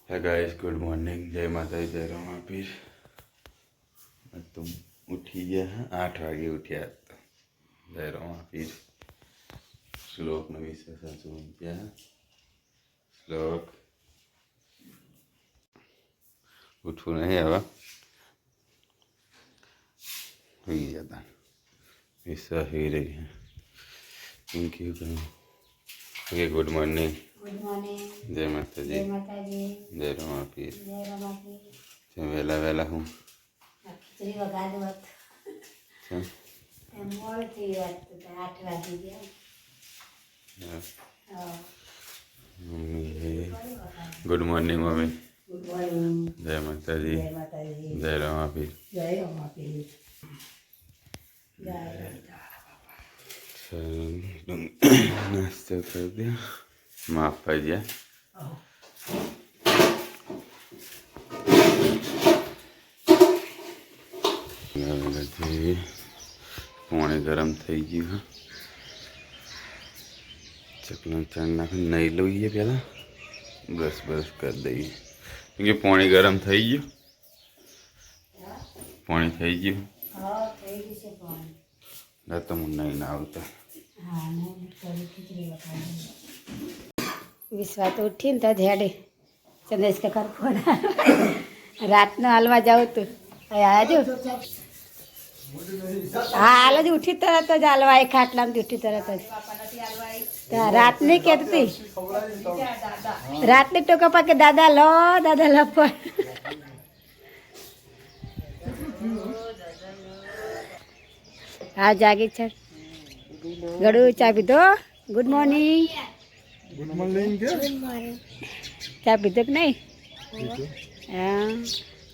है guys, good morning. जय माता दी, जय रामा पीर। तुम उठी गया है 8 वागे उठ्या तो जय रामा पीर। श्लोक नवी से संस्मृत्या श्लोक उठू नहीं हवा हुई जाता ऐसा ही रही है। Thank you. Okay, good morning. Good morning. जय माता जी, जय रामा पीर। वेला वेला हूँ खिचड़ी वगा दो मोड़ थी बात 8 वागी गया। Mummy good morning mummy. Good morning. जय माता जी, जय माता दी, जय रामा पीर। जय रामा पीर। जय नाश्ता कर दिया, माफ करिए। पानी गरम थी गयु। चकला चढ़ना नहीं लीए पहला ब्रश ब्रश कर दईए क्योंकि पानी गरम थी गयु। पानी थी गयु तो मुझे नहीं ना आवता। विश्वा तो उठी तो ध्याड़े चंद्रेश का कर फोन रात न हालवा जाऊँ तो आज हाँ हाल ज उठी तरत ज हालवा एक खाटला में उठी तरत रात नहीं कहती रात नहीं टोका पाके दादा लो पर हाँ जागी छे गड़ू चा पीधो। Good morning. गुड मॉर्निंग के चा पीधो कि नहीं? हाँ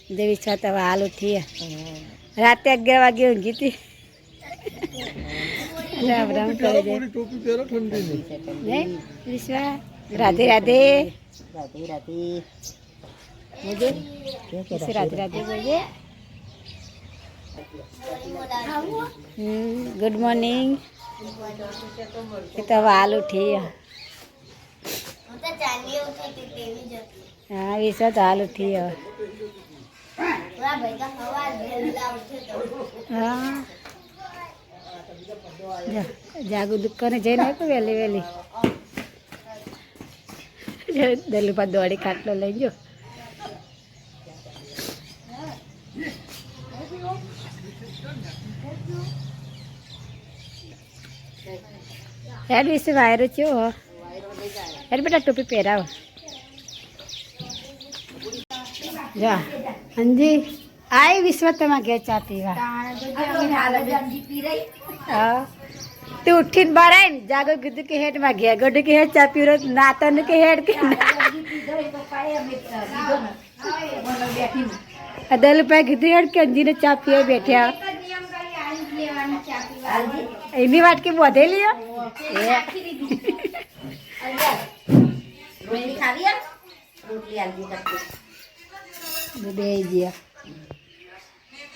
देवी छत हाल उठी है। रात 11 वागे ऊँगी थी। राम राम करे दे। टोपी पहनो ठंडी नहीं विश्वा राधे राधे राधे राधे मुझे कैसे राधे राधे बोलिए। Good morning. ये तो हाल उठी है। हाँ विश्वा तो हाल उठी है। हाँ जागू दुकाने जैन वेली वेली दली पर दौड़ी खाटलो लई जो। हेड विश्व वायरो छो हेड बेटा टोपी पहराओ जा। हाँ जी आई विश्व तमा घे चा पीवा। हाँ तू उठी बार आई जागो गुद्दू के हेड में गया गुड्डू के हेड चा पी रो नातन के हेड के दल पे गुद्दू हेड के अंजी ने चा पिए बैठे इन्हीं बात की बधे लियो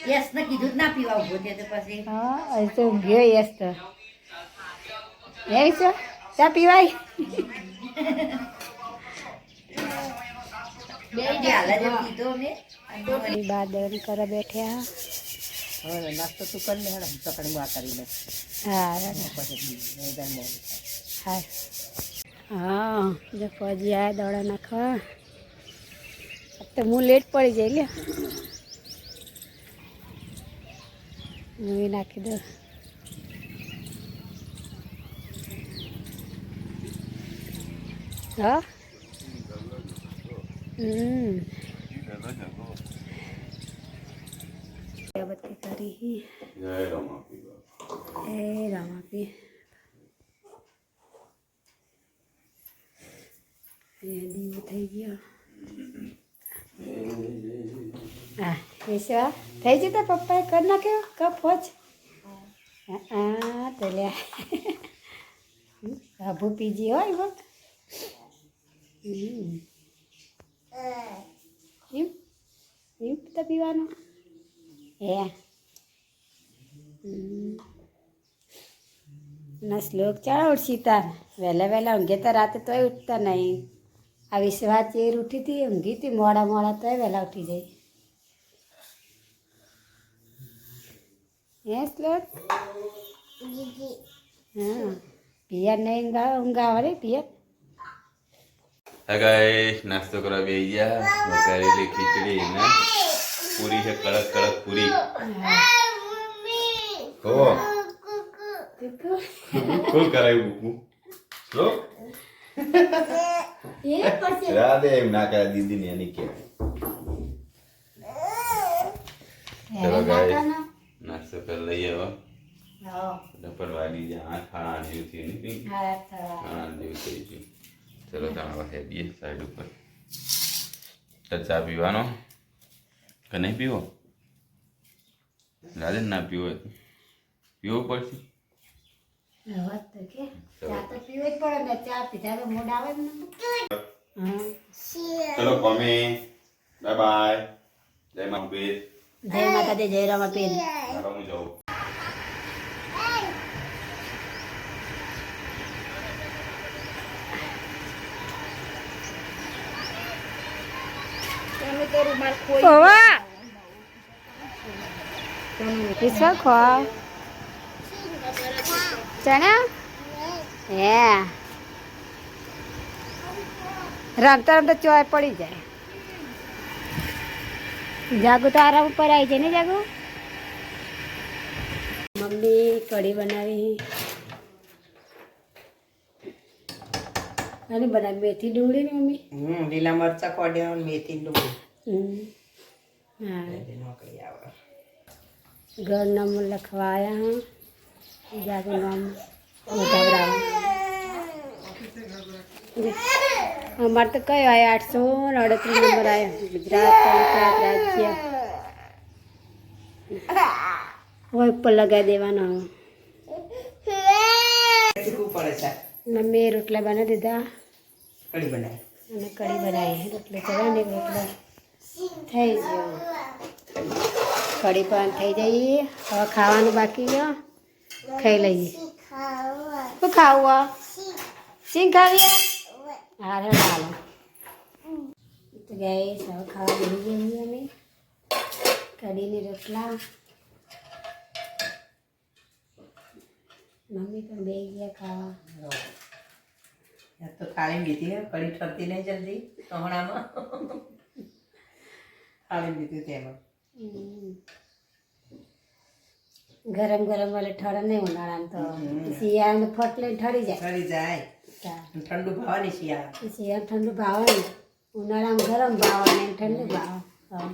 यस न कीधुं ना पीवा उभो थयो तो पछी हाँ ऐसे गयो यस तो यही सो चा पीवाई बेई हाल जे पीधो ने बात दन कर बैठे हाँ। नास्तो तू कर ले हम चकड़ी वा करी ले हाँ पछी मैदान में हाँ हाँ जो फौजी आए दौड़ा नाखवा अब तो मुँह लेट पड़ी जाए ले मुँह नाखी दो। हाँ बत्ती करी ही जय रामा पीर। ए रामा पी दीव થઈ ગયો। હા વિશ્વા થઈ જતા પપ્પાએ કરી નાખ્યો કપ હોજ હા તો લે આભુ પીજી હોય વખત એમ એમ તો પીવાનું હે ના શ્લોક ચાળ ઉઠશી તાર વહેલા વહેલા ઊંઘે તો રાતે તોય ઉઠતા નહીં આ વિશ્વાસ ચેર ઉઠી હતી ઊંઘી હતી મોડા મોડા તો વહેલા ઉઠી જાય હે સ્લોટ હા પિયર નહીં ઊંઘ આવે રે પિયર હા ગાઈસ નાસ્તો કરવા બેસી ગયા વઘારેલી ખીચડી ને પૂરી છે કડક કડક પૂરી હો કોણ કરાયું બુકુ લો રાધે એમ ના કરે દીદી ને એની કે ચલો ગાઈસ નાસ્તો કરી લઈએ હવે ડપર વાગી જાય 8:30 જેવું થયું ને 8 જેવું થઈ ગયું ચલો તમે હેડીએ સાઈડ ઉપર તો ચા પીવાનો કે નહીં પીવો રાજન ના પીવો હોય તો પીવો પડશે ચા તો પીવી જ પડે ને ચા પીધા તો મૂડ આવે ને ચલો કોમે બાય બાય જય માતાજી જય માતાજી જય રામાપીર હું જાઉં વિશ્વા ખો ચણા હે રમતા રમતા ચોય પડી જાય જાગુ તો આરામ ઉપર આવી જાય ને જાગુ મમ્મી કઢી બનાવી અને બનાવી મેથી ડુંગળી ને મમ્મી લીલા મરચા કોડ્યા મેથી ડુંગળી હા નોકરી આવે ઘર નામ લખવાયા હા જાગુ નામ ઘબરાવા અમારે તો કયો આવ્યો 838 નંબર આવ્યો ગુજરાત રાજ્ય હોય ઉપર લગાવી દેવાનો પડે છે મમ્મીએ રોટલા બનાવી દીધા કઢી બનાવી અને કઢી બનાવી રોટલી ચડે ને રોટલો થઈ ગયો કઢી પણ થઈ જઈએ હવે ખાવાનું બાકી ગયો ખાઈ લઈએ શું ખાવું સિંગ ખાવી હારે હાલો તો ગઈ હવે ખાવા બેસી જઈએ અમે કઢીની રોટલા મમ્મી પણ બેસી ગયા ખાવા તો થાળી લીધી કઢી ઠરતી નહીં જલ્દી હમણાંમાં થાળી લીધી તેમાં ગરમ ગરમ વાલે ઠરે નહીં ઉનાળામાં તો શિયાળામાં ફટ લઈને ઠરી જાય ઠરી જાય ઠંડુ ભાવવાની શિયાળા શિયાળ ઠંડુ ભાવે ને ઉનાળામાં ગરમ ભાવે ને ઠંડુ ભાવે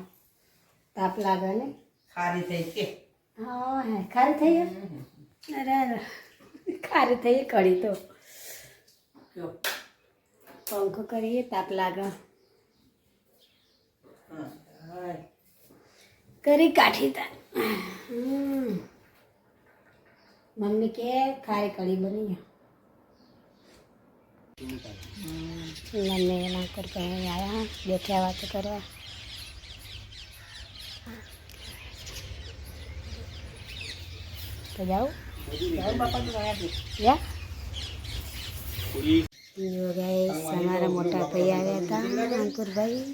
તાપ લાગે ને ખારી થઈ છે હા હે ખારી થઈ અરે ખારી થઈ કઢી તો પંખો કરીએ તાપ લાગે કરી કાઢી તા મમ્મી કે ખારી કઢી બની મમ્મી એના પર કहीं આવ્યા બેઠ્યા વાતો કરવા તો જાઉં યા જો ગાઈસ અમારા મોટા ભાઈ આવ્યા હતા અંકુરભાઈ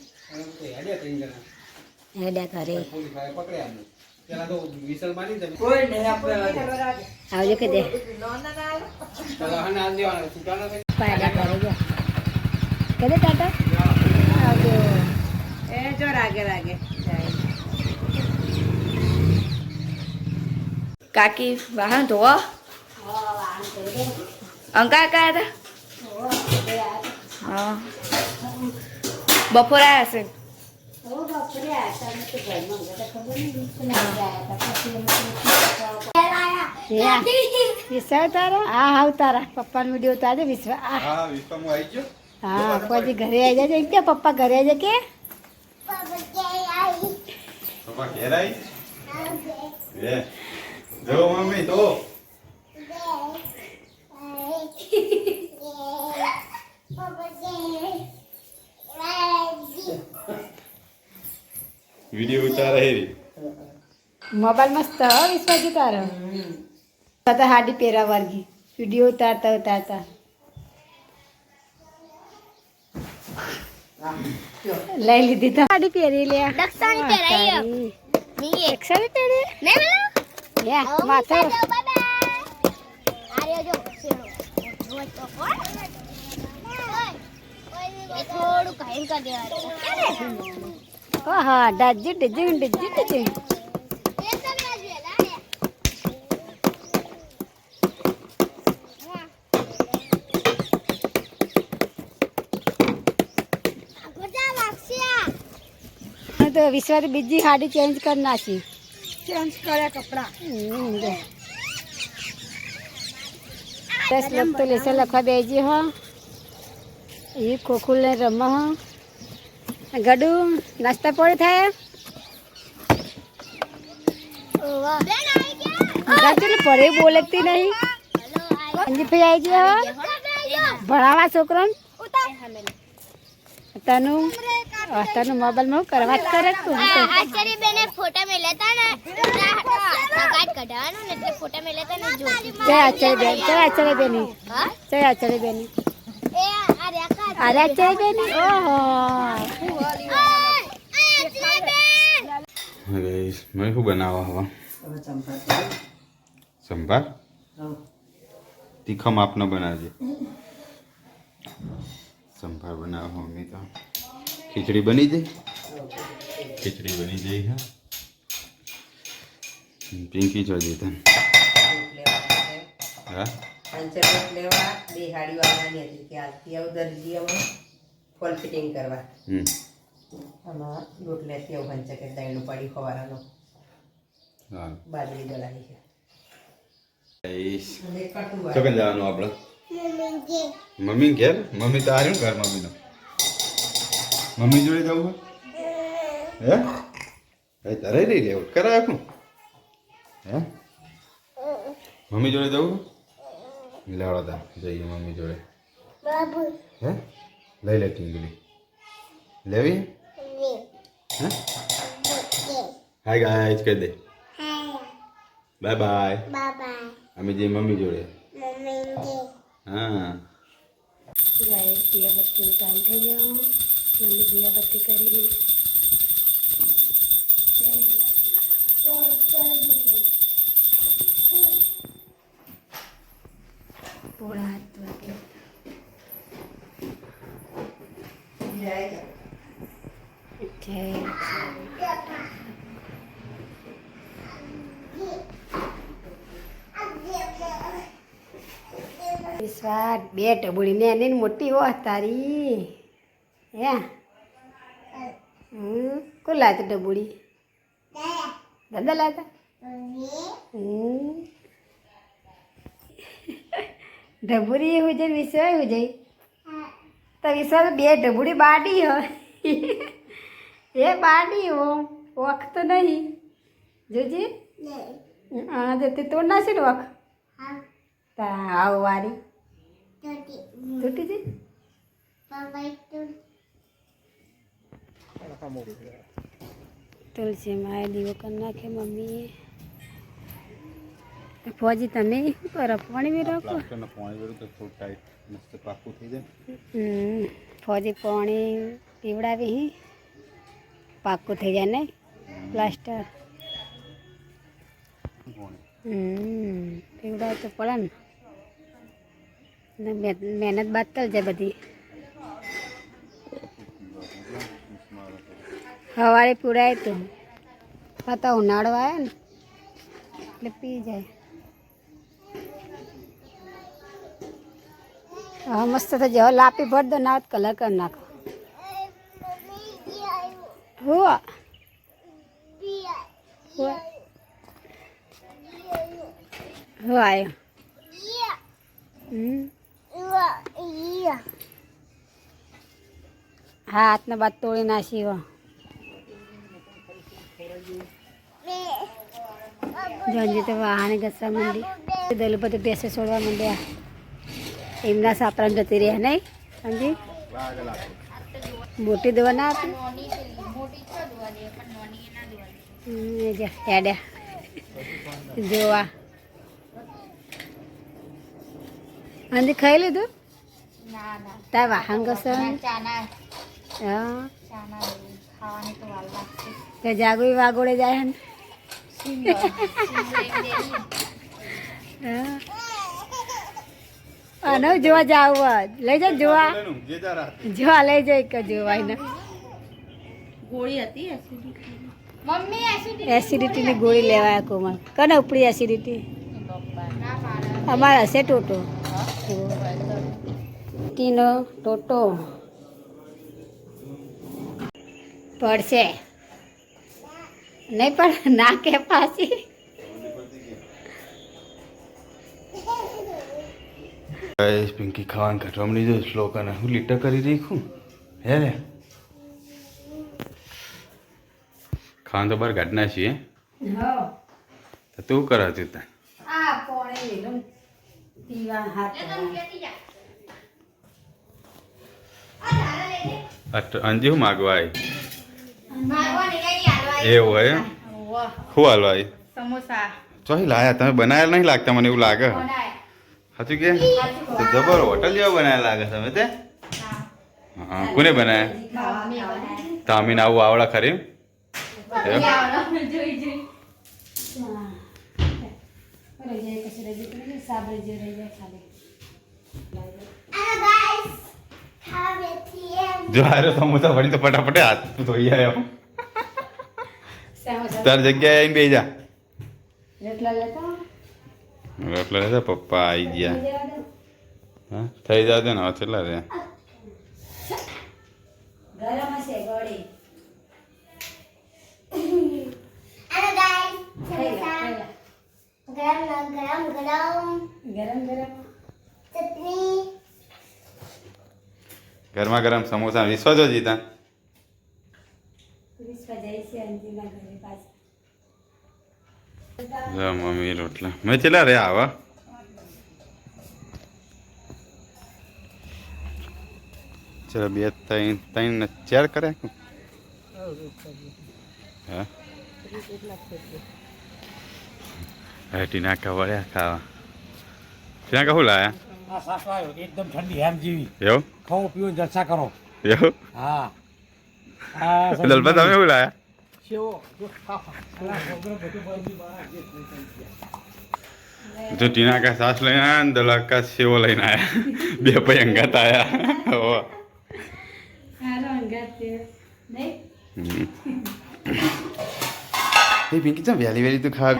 હેડ્યા ઘરે આવજો કે દે પાડ્યા ઘરે ગયા કે દે ટાટા આવજો એ જો રાગે રાગે કાકી વાહન ધોવા અંકા કયા હતા હા બપોરે આવ્યા છે વિશ્વા તારા હા હા તારા પપ્પાનો વિડીયો ઉતારજે વિશ્વા હા વિશ્વમાં આવી ગયો હા પછી ઘરે આવી જાય કે પપ્પા ઘરે આવી જાય કે પપ્પા ઘેર આવી એ જો મમ્મી તો વિડીયો ઉતારે હેરી મોબાઈલ મસ્ત હો વિશ્વાજી તારો તો હાડી પહેરા વર્ગી વિડીયો ઉતારતા ઉતારતા લઈ લીધી તો સાડી પહેરી લે દક્ષાણી પહેરાઈ મી એક સાડી પહેરી નહીં બોલો યા માથે આરે જો રોજ તો કોણ એ થોડું કાઈમ કર દેવાનું હા ડજી ડજી ડજી ડજી તો વિશ્વાસ બીજી સાડી ચેન્જ કરી નાખી ચેન્જ કર્યા કપડા દસ લોક તો લેસન લખવા બેસી હો એ ખોખુલ ને રમવા હો ગડુ નાસ્તા પોળી થાય ગાચું પડે બોલતી નહીં અંજી ભાઈ આવી ગયો ભણાવા છોકરાને તનું તનું મોબાઈલમાં કરવા જ કરે તું આચાર્ય બેને ફોટા મેલેતા ને કાટ કઢાવાનું ને એટલે ફોટા મેલેતા ને જો જય આચાર્ય બેન જય આચાર્ય બેની હા જય આચાર્ય બેની એ અરે આકા અરે આચાર્ય બેની ઓહો મેં શું બનાવવા હવે સંભાર તીખા માપનો બનાવજે સંભાર બનાવો મમ્મી તો ખીચડી બની જાય ખીચડી બની જાય હા પિંકી ચોજી તને હા પંચરોટ લેવા બે હાડી વાળવાની હતી કે આજથી આવું દરજીઓમાં ફોલ ફિટિંગ કરવા આમાં લોટ લેતી આવું પંચકે દાઈનું પડી ખવારાનો હા બાજરી દળાની છે અને કટું ચોકન જવાનું આપણે મમ્મી ઘેર મમ્મી તો આવ્યું ઘર મમ્મીનો મમ્મી જોડે જવું હે હે તારે લઈ લેવું કરાય આપું હે મમ્મી જોડે જવું લેવડો તા જઈએ મમ્મી જોડે હે લઈ લે ટીંગલી લેવી હે હાય ગાઈસ કહી દે બાય બાય અમે જઈએ મમ્મી જોડે હા દીયાબત્તી કામ થઈ ગયો મમ્મી દીયાબત્તી કરી પોળા હાથ વાગે વિશ્વાસ બે ટબુડી ને એની મોટી હો તારી હે કોણ લાવતા ટબુડી દાદા લાવતા ઢબુરી એવું જાય વિશ્વાસ એવું જાય તો વિશ્વાસ બે ઢબુડી બાડી હો એ બાડી હો વખ તો નહીં જોજે હા જતી તો ના છે ને વખ તા આવ વારી તૂટી જઈ તુલસી માએ દીવો કરી નાખે મમ્મીએ ફોજી તમે શું કરો પાણી બી રાખો પાણી જોડે તો થોડું ટાઈટ મસ્ત પાકું થઈ જાય ફોજી પાણી પીવડાવી પાકું થઈ જાય ને પ્લાસ્ટર પીવડાવ તો પડે ને મહેનત બાદ તો જાય બધી સવારે પીવડાય તો પાતા ઉનાળો આવે ને એટલે પી જાય હા મસ્ત તો જેવો લાપી ભર દો ના કલર કરી નાખો હુઆ હું આવ્યો હા હાથને બાદ તોડી નાખી હો જોંજી તો વાહને ઘસવા માંડી દલ બધું બેસે છોડવા માંડ્યા એમના સાપરાને જતી રહ્યા નહીં સમજી મોટી દવા ના આપી હેડ્યા જોવા અંજી ખાઈ લીધું તાર વાહન ઘસવાનું હા તે જાગુ વાગોડે જાય હે ને હા અને જોવા જાવ લઈ જા જોવા જોવા લઈ જાય કે જોવાય ને ગોળી હતી એસિડિટીની ગોળી લેવાય કોમલ કને ઉપડી એસિડિટી અમારા હશે ટોટો ટીનો ટોટો પડશે નહીં પણ ના કે પાછી પિંકી ખાવાનું ઘટવામાં લીધું શ્લોક અને હું લીટર કરી રાખું હે રે ખાવાનું તો બહાર કાઢના છીએ તો તું કરાતું ત્યાં આ પોણે પીવા હાથ અંજી હું માગવા આવી એવું હોય શું હાલવા આવી સમોસા ચોહી લાયા તમે બનાવેલા નહીં લાગતા મને એવું લાગે સાચું કે તો જબર હોટલ જેવા બનાવેલા લાગે તમે તે હા કોને બનાવ્યા તામીન આવું આવડા ખરી જો હારે સમોસા વળી તો ફટાફટ હાથ ધોઈ આવ્યો તાર જગ્યાએ આવીને બેસી જા એટલે પપ્પા આવી ગયા હા થઈ જાવ ને હવે કેટલા રે ગરમ હશે ગોળી ગરમા ગરમ સમોસા વિશ્વાસ જો જીતા મમ્મી રોટલા મેં ચેલા રે આવા ચલો બે ત્રણ ચાર કરે હા ટીનાકા વળ્યા ખાવા ટીનાકા શું લાયા એકદમ ઠંડી હેમ જેવી એવું ખાઓ પીવો જલસા કરો એવું હા દલપત તમે શું લાયા જો ટીનાકા સાસ લઈને આવ્યા ને દલાકા સેવો લઈને આવ્યા બે પૈ અંગાત આવ્યા એ પિંકી ચા વહેલી વહેલી તું ખા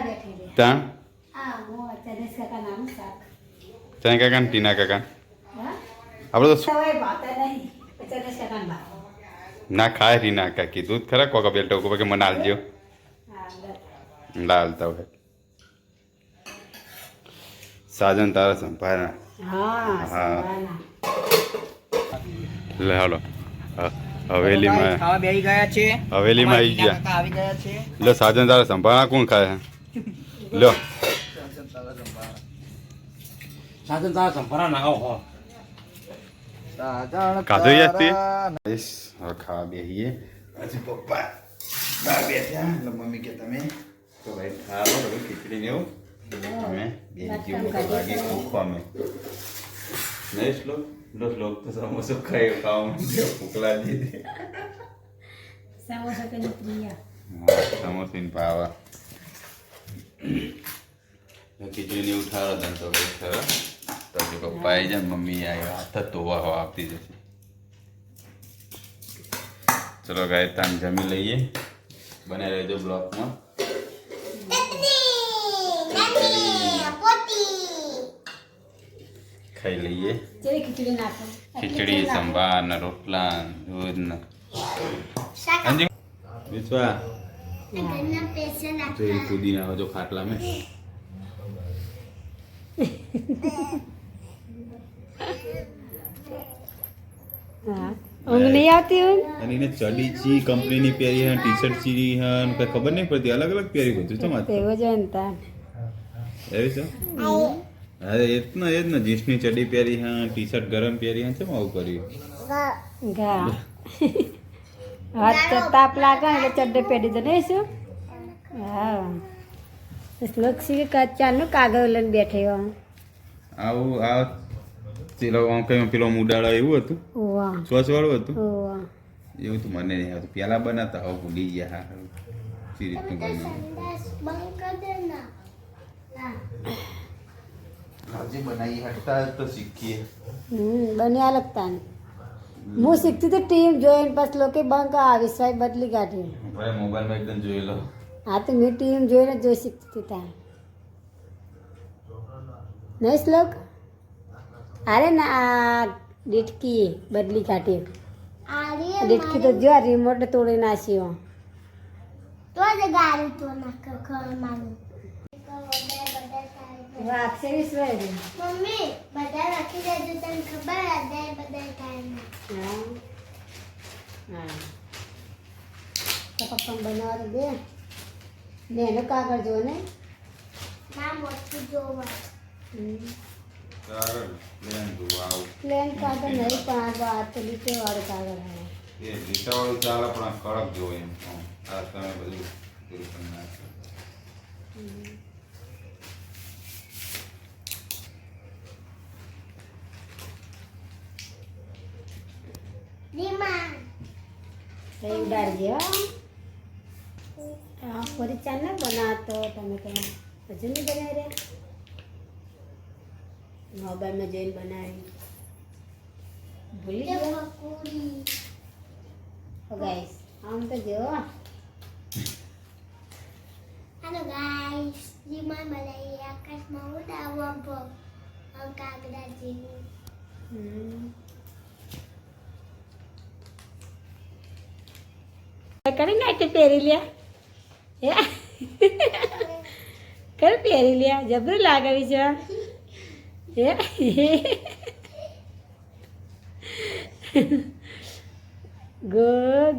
ત્યાં ત્યાં કાકા ને ટીના કાકા આપણે તો ના ખાય રીના કાકી દૂધ ખરા કોકા બેલ્ટો કો કે મને આલજો લાલતા હોય સાજન તારા સંભાળના હા લે હાલો હવેલીમાં ખાવા બેસી ગયા છે હવેલીમાં આવી ગયા કાકા આવી ગયા છે લે સાજન તારા સંભાળના કોણ ખાય લ્યો સાધન તારા સંભરા ના હો કાધો યાદથી હવે ખાવા બેસીએ હજી પપ્પા બહાર બેઠા એટલે મમ્મી કે તમે તો ભાઈ ખાવા બધું ખીચડી ને એવું અમે બે જીવ લાગે ભૂખો અમે નહીં શ્લોક શ્લોક તો સમોસો ખાઈ ખાવા ભૂખ લાગી હતી સમોસીને પાવા ખીચડીને ઉઠાડો તને તો ભાઈ સરસ તો પપ્પા આવી જાય મમ્મી આવ્યા હાથ જ ધોવા હવા આપતી જશે ચલો ગાય તાન જમી લઈએ બને રહેજો બ્લોકમાં ખાઈ લઈએ ખીચડી સંભાર ને રોટલા દૂધ ને અંજી વિશ્વા તો એ પુદીના જો ખાટલા મેં ઊંઘ નહીં આવતી અને એને ચડી ચી કંપનીની પહેરી હે ટી શર્ટ ચીરી હે કઈ ખબર નહીં પડતી અલગ અલગ પહેરી બધું તો માત્ર તેવો જ ને એવી છે અરે એ જ ને જીન્સની ચડી પહેરી હે ટી શર્ટ ગરમ પહેરી હે કેમ આવું કર્યું ગા હાથ તો તાપ લાગે એટલે ચડ્ડે પહેરી દે નહીં શું હા લક્ષી ચાનું કાગળ લઈને બેઠી આવું આ પેલો પેલો મુડાળા એવું હતું ઓવા શ્વાસ વાળું હતું એવું તો મને નહીં આવતું પહેલાં બનાવતા હવે ભૂલી ગયા હા સી રીતનું બનાવ્યું આજે બનાવી હટતા તો શીખીએ બન્યા લગતા ને હું શીખતી હતી ટીમ જોઈને પછી લોકો બંક આ વિશ્વાસ બદલી કાઢી ભાઈ મોબાઈલમાં એકદમ જોઈ લો હા તો મેં ટીમ જોઈને જોઈ શીખતી હતી ત્યાં નહીં શ્લોક અરે ના આ ડીટકી બદલી કાઢી ડીટકી તો જો રિમોટ તોડી નાખ્યો વાગશે વિશ્વાસ મમ્મી બધા રાખી દેજો તને ખબર અડાય બધા ટાઈમ હા હા તો પપ્પા બનાવવા દે ને એનો કાગળ જો ને ના મોટું જોવા કારણ પ્લેન આવું પ્લેન કાગળ નહીં પણ આ તો લીટેવાળું કાગળ આવે એ લીટાવાળું ચાલે પણ આ કડક જેવો એમ આ તમે બધું પૂરું કરી નાખો રીમા એ ઉડાડજે હો આ ફરી ચાલ ને બનાવતો તમે કહો હજુ નહીં બનાવી રહ્યા મોબાઈલમાં જોઈને બનાવી ભૂલી ગયો પકોડી ગાઈસ આમ તો જો હેલો ગાઈસ રીમા મલાઈ આકાશમાં ઉડાવવા બો કાગડા જેવું કરી નાખી પહેરી લ્યા હે કર પહેરી લ્યા જબરું લાગાવી છે હે ગો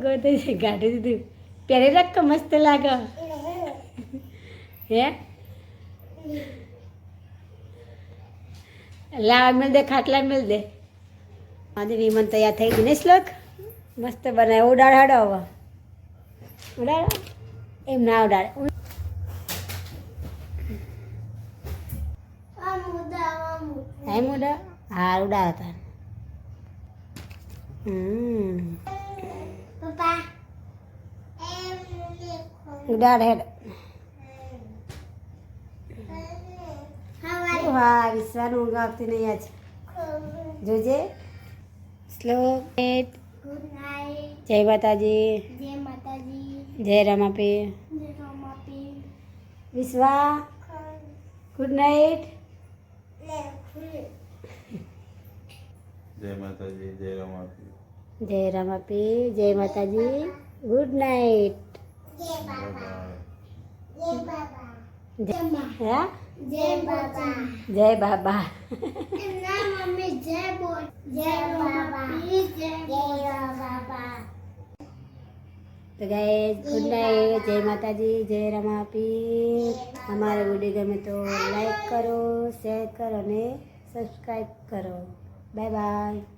ગો તો ગાડી દીધું પહેરી રાખ તો મસ્ત લાગે હે લાવ મિલ દે ખાટલા મિલ દે આજે વિમાન તૈયાર થઈ ગઈ ને શ્લોક મસ્ત બનાવે ઉડાડ હાડો હવે ઉડાડ એમ ના ઉડાડ એમ ઉડા હા ઉડા હતા પપ્પા ઉડાડ હેડ હવારે હા વિશ્વાનું ઊંઘ આવતી નહીં આજ જોજે શ્લોક ગુડ નાઇટ જય માતાજી જય માતાજી જય રમાપી જય રમાપી વિશ્વા ગુડ નાઇટ જય માતાજી જય રમાપી જય રમાપી જય માતાજી ગુડ નાઇટ જય બાબા હા જય બાબા જય બાબા ના મમ્મી જય બોલ જય બાબા જય બાબા તો ગાઈસ ગુડ નાઇટ જય માતાજી જય રમાપી हमारे वीडियो गमे तो लाइक करो शेयर करो ने सब्सक्राइब करो बाय बाय।